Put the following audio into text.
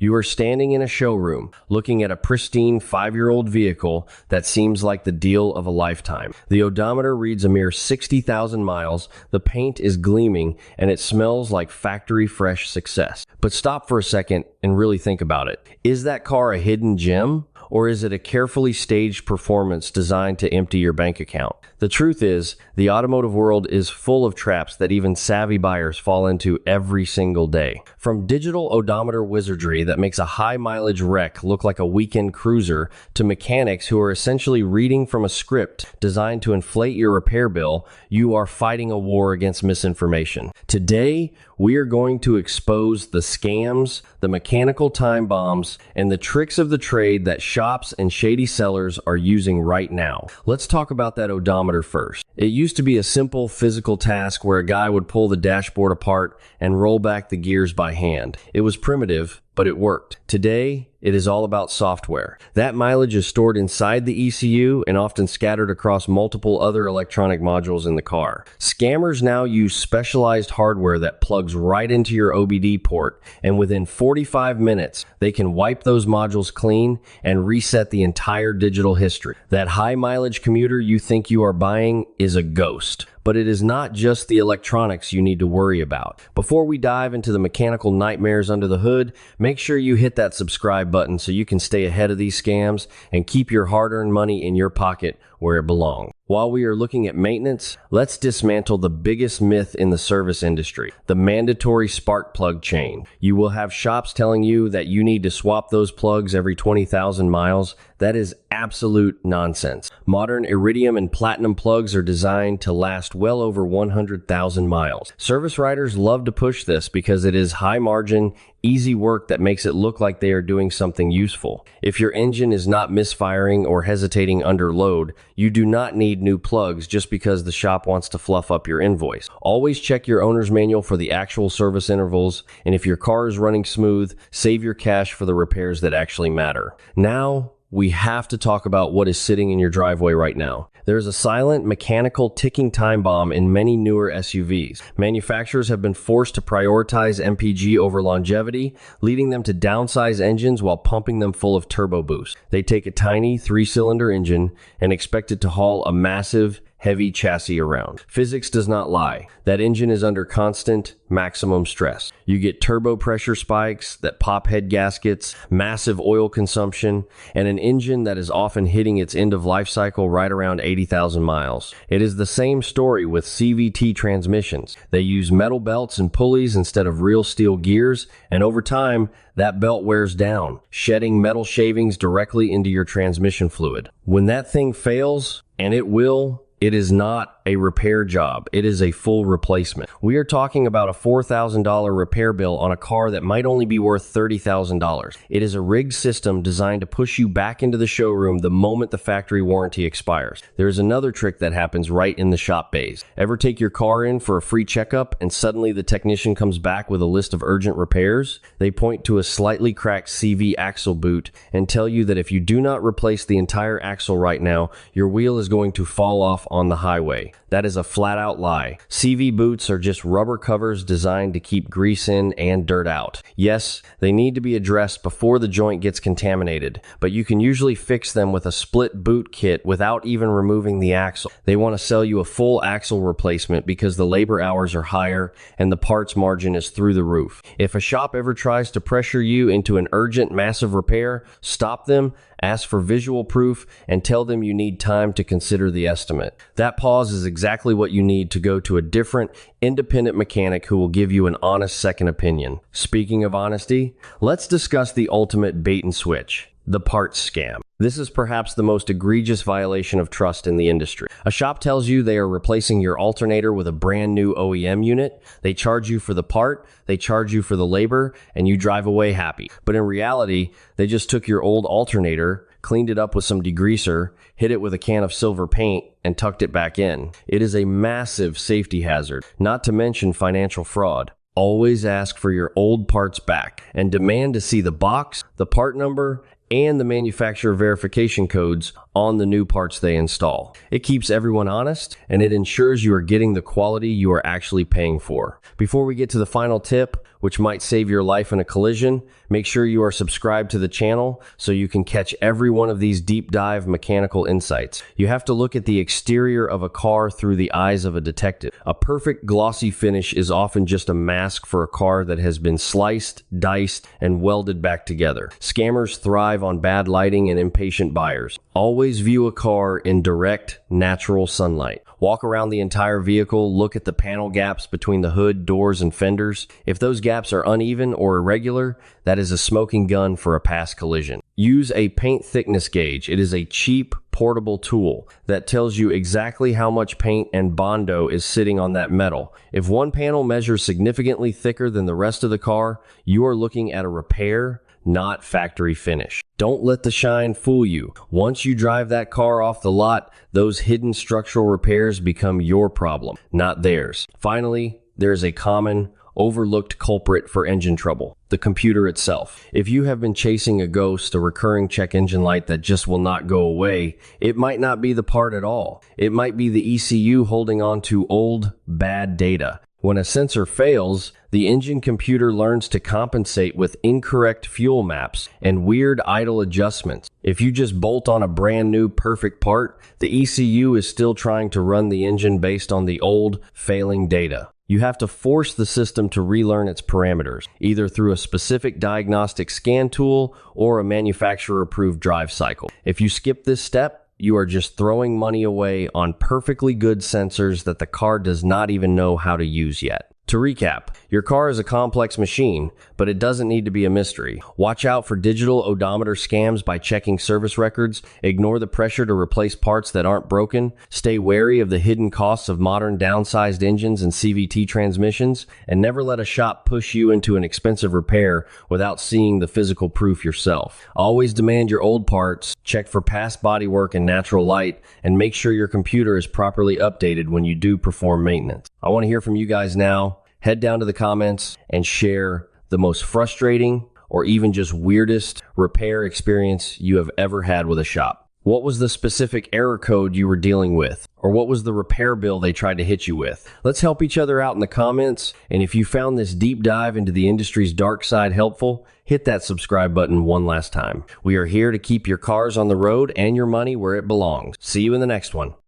You are standing in a showroom, looking at a pristine 5-year-old vehicle that seems like the deal of a lifetime. The odometer reads a mere 60,000 miles, the paint is gleaming, and it smells like factory-fresh success. But stop for a second and really think about it. Is that car a hidden gem? Or is it a carefully staged performance designed to empty your bank account? The truth is, the automotive world is full of traps that even savvy buyers fall into every single day. From digital odometer wizardry that makes a high-mileage wreck look like a weekend cruiser, to mechanics who are essentially reading from a script designed to inflate your repair bill, you are fighting a war against misinformation. Today, we are going to expose the scams, the mechanical time bombs, and the tricks of the trade that shops and shady sellers are using right now. Let's talk about that odometer first. It used to be a simple physical task where a guy would pull the dashboard apart and roll back the gears by hand. It was primitive, but it worked. Today, it is all about software. That mileage is stored inside the ECU and often scattered across multiple other electronic modules in the car. Scammers now use specialized hardware that plugs right into your OBD port, and within 45 minutes, they can wipe those modules clean and reset the entire digital history. That high mileage commuter you think you are buying is a ghost. But it is not just the electronics you need to worry about. Before we dive into the mechanical nightmares under the hood, make sure you hit that subscribe button so you can stay ahead of these scams and keep your hard-earned money in your pocket where it belongs. While we are looking at maintenance, let's dismantle the biggest myth in the service industry, the mandatory spark plug chain. You will have shops telling you that you need to swap those plugs every 20,000 miles. That is absolute nonsense. Modern iridium and platinum plugs are designed to last well over 100,000 miles. Service writers love to push this because it is high margin, easy work that makes it look like they are doing something useful. If your engine is not misfiring or hesitating under load, you do not need new plugs just because the shop wants to fluff up your invoice. Always check your owner's manual for the actual service intervals, and if your car is running smooth, save your cash for the repairs that actually matter. Now, we have to talk about what is sitting in your driveway right now. There is a silent, mechanical ticking time bomb in many newer SUVs. Manufacturers have been forced to prioritize MPG over longevity, leading them to downsize engines while pumping them full of turbo boost. They take a tiny 3-cylinder engine and expect it to haul a massive, heavy chassis around. Physics does not lie. That engine is under constant, maximum stress. You get turbo pressure spikes that pop head gaskets, massive oil consumption, and an engine that is often hitting its end of life cycle right around 80,000 miles. It is the same story with CVT transmissions. They use metal belts and pulleys instead of real steel gears, and over time, that belt wears down, shedding metal shavings directly into your transmission fluid. When that thing fails, and it will, it is not a repair job. It is a full replacement. We are talking about a $4,000 repair bill on a car that might only be worth $30,000. It is a rigged system designed to push you back into the showroom the moment the factory warranty expires. There is another trick that happens right in the shop bays. Ever take your car in for a free checkup and suddenly the technician comes back with a list of urgent repairs? They point to a slightly cracked CV axle boot and tell you that if you do not replace the entire axle right now, your wheel is going to fall off on the highway. That is a flat-out lie. CV boots are just rubber covers designed to keep grease in and dirt out. Yes, they need to be addressed before the joint gets contaminated, but you can usually fix them with a split boot kit without even removing the axle. They want to sell you a full axle replacement because the labor hours are higher and the parts margin is through the roof. If a shop ever tries to pressure you into an urgent, massive repair, stop them, ask for visual proof, and tell them you need time to consider the estimate. That pause is exactly what you need to go to a different, independent mechanic who will give you an honest second opinion. Speaking of honesty, let's discuss the ultimate bait and switch, the parts scam. This is perhaps the most egregious violation of trust in the industry. A shop tells you they are replacing your alternator with a brand new OEM unit. They charge you for the part, they charge you for the labor, and you drive away happy. But in reality, they just took your old alternator, cleaned it up with some degreaser, hit it with a can of silver paint, and tucked it back in. It is a massive safety hazard, not to mention financial fraud. Always ask for your old parts back and demand to see the box, the part number, and the manufacturer verification codes on the new parts they install. It keeps everyone honest, and it ensures you are getting the quality you are actually paying for. Before we get to the final tip, which might save your life in a collision. Make sure you are subscribed to the channel so you can catch every one of these deep dive mechanical insights. You have to look at the exterior of a car through the eyes of a detective. A perfect glossy finish is often just a mask for a car that has been sliced, diced, and welded back together. Scammers thrive on bad lighting and impatient buyers. Always view a car in direct, natural sunlight. Walk around the entire vehicle, look at the panel gaps between the hood, doors, and fenders. If those gaps are uneven or irregular, that is a smoking gun for a past collision. Use a paint thickness gauge. It is a cheap, portable tool that tells you exactly how much paint and Bondo is sitting on that metal. If one panel measures significantly thicker than the rest of the car, you are looking at a repair, not factory finish. Don't let the shine fool you. Once you drive that car off the lot, those hidden structural repairs become your problem, not theirs. Finally, there is a common, overlooked culprit for engine trouble: the computer itself. If you have been chasing a ghost, a recurring check engine light that just will not go away, it might not be the part at all. It might be the ECU holding on to old, bad data. When a sensor fails, the engine computer learns to compensate with incorrect fuel maps and weird idle adjustments. If you just bolt on a brand new perfect part, the ECU is still trying to run the engine based on the old, failing data. You have to force the system to relearn its parameters, either through a specific diagnostic scan tool or a manufacturer-approved drive cycle. If you skip this step, you are just throwing money away on perfectly good sensors that the car does not even know how to use yet. To recap, your car is a complex machine, but it doesn't need to be a mystery. Watch out for digital odometer scams by checking service records. Ignore the pressure to replace parts that aren't broken. Stay wary of the hidden costs of modern downsized engines and CVT transmissions. And never let a shop push you into an expensive repair without seeing the physical proof yourself. Always demand your old parts, check for past bodywork and natural light, and make sure your computer is properly updated when you do perform maintenance. I want to hear from you guys now. Head down to the comments and share the most frustrating or even just weirdest repair experience you have ever had with a shop. What was the specific error code you were dealing with? Or what was the repair bill they tried to hit you with? Let's help each other out in the comments. And if you found this deep dive into the industry's dark side helpful, hit that subscribe button one last time. We are here to keep your cars on the road and your money where it belongs. See you in the next one.